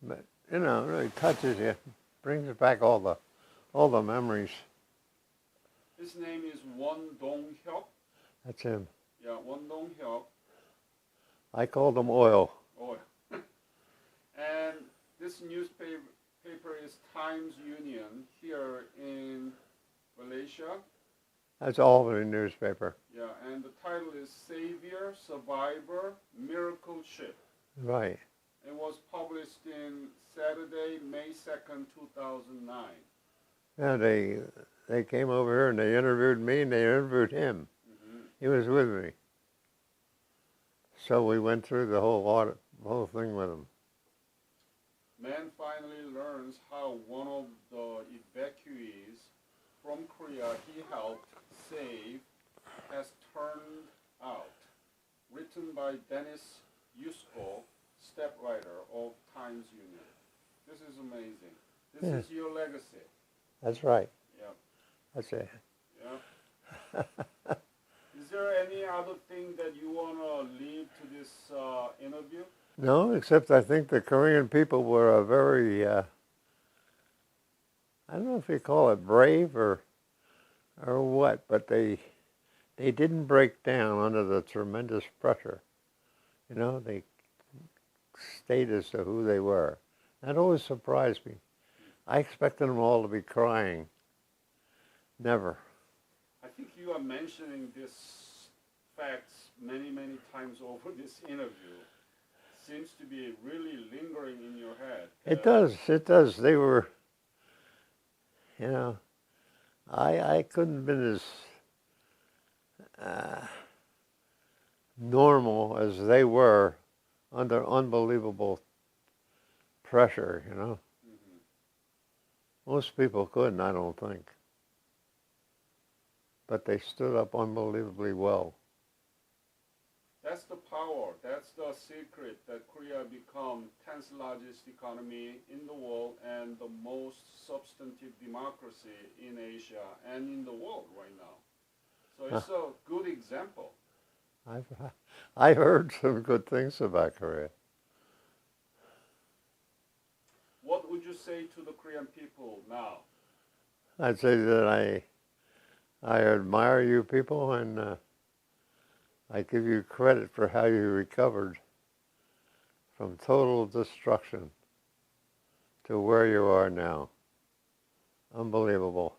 But, it really touches you, brings back all the memories. His name is Won Dong-hyuk. That's him. Yeah, Won Dong-hyuk. I called him Oil. Oh. And this newspaper is Times Union here in Malaysia. That's Albany newspaper. Yeah, and the title is Savior, Survivor, Miracle Ship. Right. It was published in Saturday, May 2nd, 2009. Yeah, they came over here and they interviewed me and they interviewed him. Mm-hmm. He was with me. So we went through the whole thing with him. Man finally learns how one of the evacuees from Korea he helped save has turned out. Written by Dennis Yusko, step writer of Times Union. This is amazing. This is your legacy. That's right. Yeah. That's it. Yeah. Is there any other thing that you want to leave to this interview? No, except I think the Korean people were a very, I don't know if you call it brave or what, but they didn't break down under the tremendous pressure. You know, they stayed as to who they were. That always surprised me. I expected them all to be crying. Never. I think you are mentioning this facts many, many times over this interview. Seems to be really lingering in your head. It does. They were, you know, I couldn't have been as normal as they were under unbelievable pressure, you know. Mm-hmm. Most people couldn't, I don't think. But they stood up unbelievably well. That's the power, that's the secret that Korea become 10th largest economy in the world and the most substantive democracy in Asia and in the world right now. So it's a good example. I've heard some good things about Korea. What would you say to the Korean people now? I'd say that I admire you people and I give you credit for how you recovered from total destruction to where you are now. Unbelievable.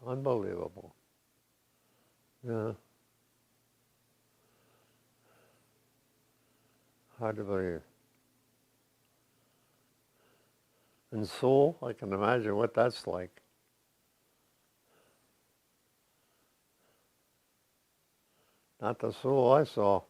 Unbelievable. Yeah. Hard to believe. And Seoul, I can imagine what that's like. Not the Seoul I saw.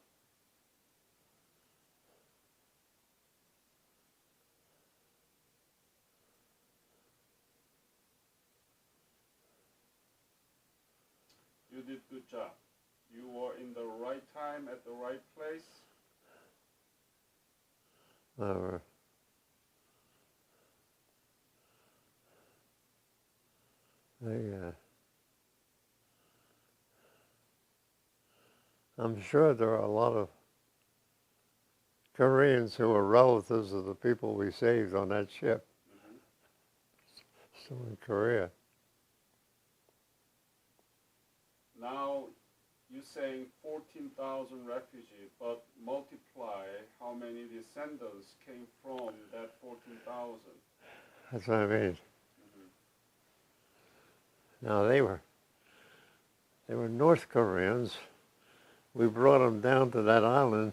You did good job. You were in the right time at the right place. I'm sure there are a lot of Koreans who are relatives of the people we saved on that ship. Mm-hmm. Still in Korea. Now you're saying 14,000 refugees, but multiply how many descendants came from that 14,000. That's what I mean. Mm-hmm. Now they were North Koreans. We brought them down to that island.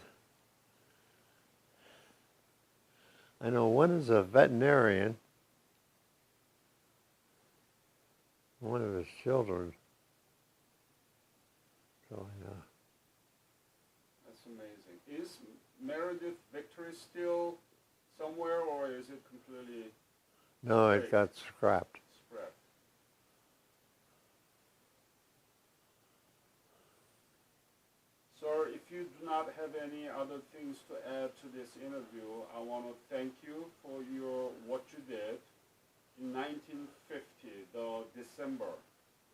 I know one is a veterinarian. One of his children. So I know. That's amazing. Is Meredith Victory still somewhere, or is it completely No, it got scrapped. scrapped? Sir, if you do not have any other things to add to this interview, I want to thank you for what you did in 1950, the December.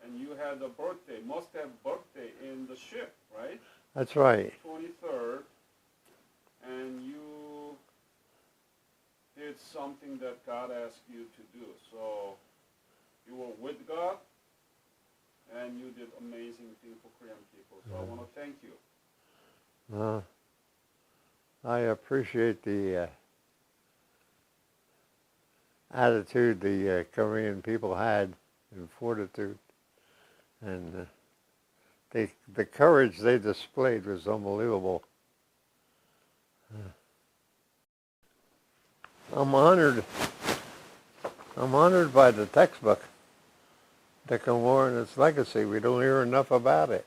And you had a birthday, must have birthday in the ship, right? That's right. 23rd. And you did something that God asked you to do. So you were with God, and you did amazing things for Korean people. So I want to thank you. I appreciate the attitude the Korean people had and fortitude, and the courage they displayed was unbelievable. I'm honored by the textbook, Dickon War and its legacy. We don't hear enough about it.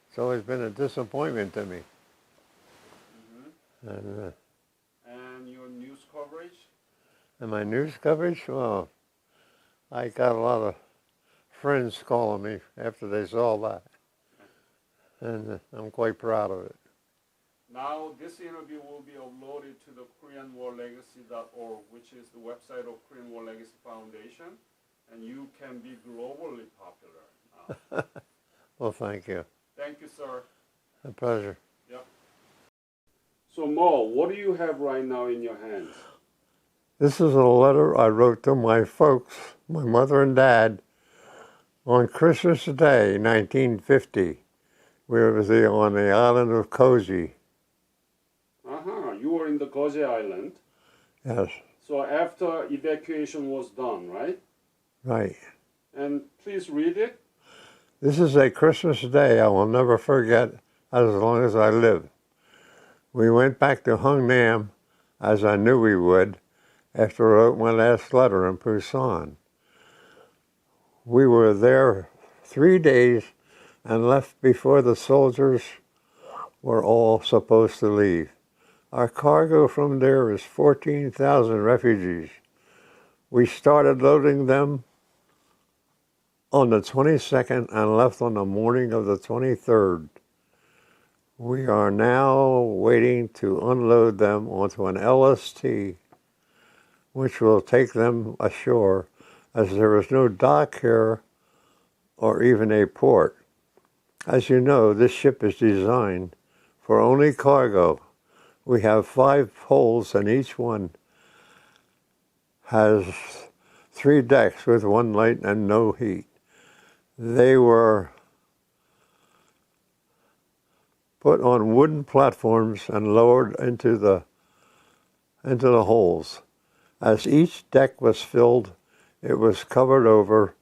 It's always been a disappointment to me. Mm-hmm. And your news coverage? And my news coverage? Well, I got a lot of friends calling me after they saw that. And I'm quite proud of it. Now, this interview will be uploaded to the KoreanWarLegacy.org, which is the website of Korean War Legacy Foundation, and you can be globally popular now. Well, thank you. Thank you, sir. A pleasure. Yep. So, Merl, what do you have right now in your hands? This is a letter I wrote to my folks, my mother and dad, on Christmas Day, 1950. We were on the island of Koji. You were in the Goje Island. Yes. So after evacuation was done, right? Right. And please read it. This is a Christmas day I will never forget as long as I live. We went back to Hungnam, as I knew we would, after I wrote my last letter in Busan. We were there 3 days and left before the soldiers were all supposed to leave. Our cargo from there is 14,000 refugees. We started loading them on the 22nd and left on the morning of the 23rd. We are now waiting to unload them onto an LST, which will take them ashore, as there is no dock here or even a port. As you know, this ship is designed for only cargo. We have 5 holes, and each one has 3 decks with 1 light and no heat. They were put on wooden platforms and lowered into the holes. As each deck was filled, it was covered over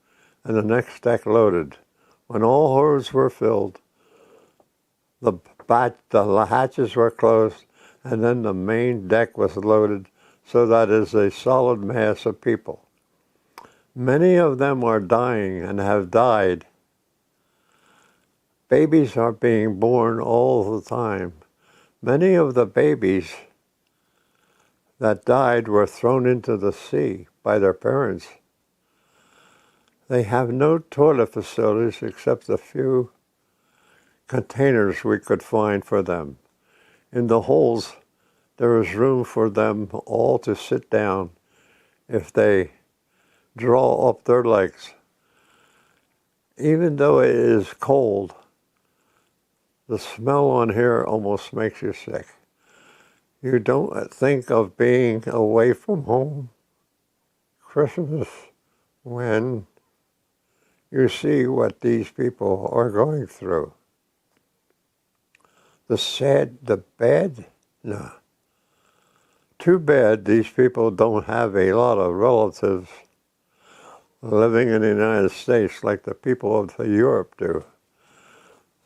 and the next deck loaded. When all holes were filled, the hatches were closed, and then the main deck was loaded, so that is a solid mass of people. Many of them are dying and have died. Babies are being born all the time. Many of the babies that died were thrown into the sea by their parents. They have no toilet facilities except a few containers we could find for them. In the holes, there is room for them all to sit down if they draw up their legs. Even though it is cold, the smell on here almost makes you sick. You don't think of being away from home Christmas when you see what these people are going through. The bad? No. Too bad these people don't have a lot of relatives living in the United States like the people of Europe do.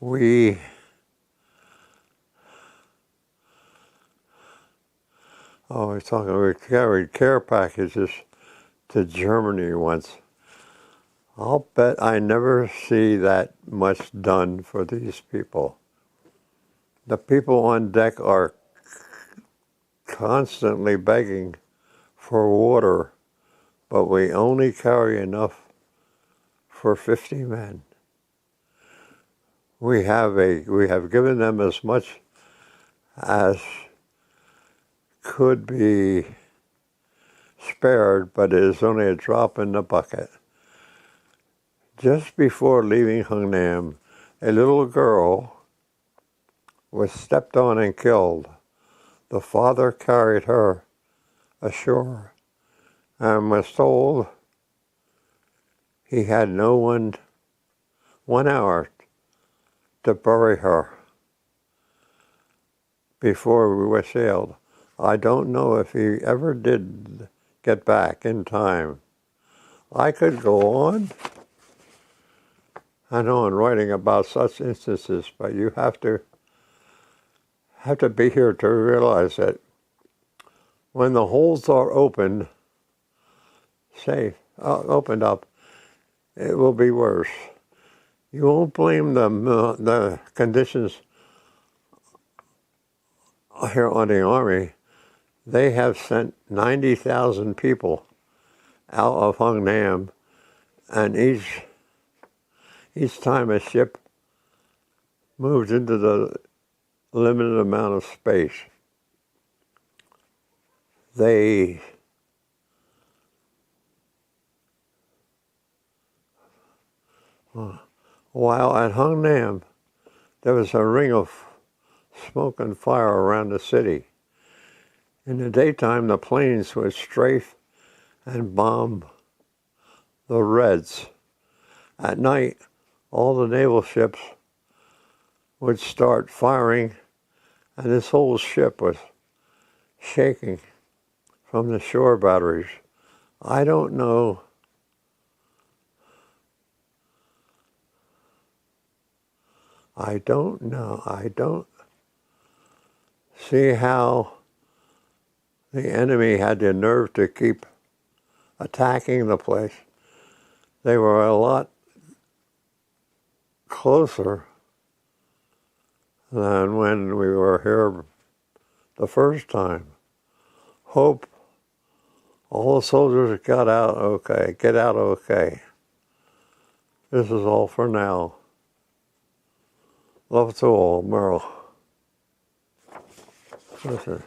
We carried care packages to Germany once. I'll bet I never see that much done for these people. The people on deck are constantly begging for water, but we only carry enough for 50 men. We have given them as much as could be spared, but it is only a drop in the bucket. Just before leaving Hungnam, a little girl was stepped on and killed. The father carried her ashore and was told he had no 1 hour to bury her before we were sailed. I don't know if he ever did get back in time. I could go on I know in writing about such instances, but you have to be here to realize that when the holes are opened, opened up, it will be worse. You won't blame the conditions here on the Army. They have sent 90,000 people out of Hung Nam, and each time a ship moves into the limited amount of space, while at Hung Nam, there was a ring of smoke and fire around the city. In the daytime, the planes would strafe and bomb the Reds. At night, all the naval ships would start firing, and this whole ship was shaking from the shore batteries. I don't know. I don't see how the enemy had the nerve to keep attacking the place. They were a lot closer than when we were here the first time. Hope all the soldiers get out okay. This is all for now. Love to all, Merl. Listen.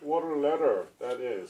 What a letter that is.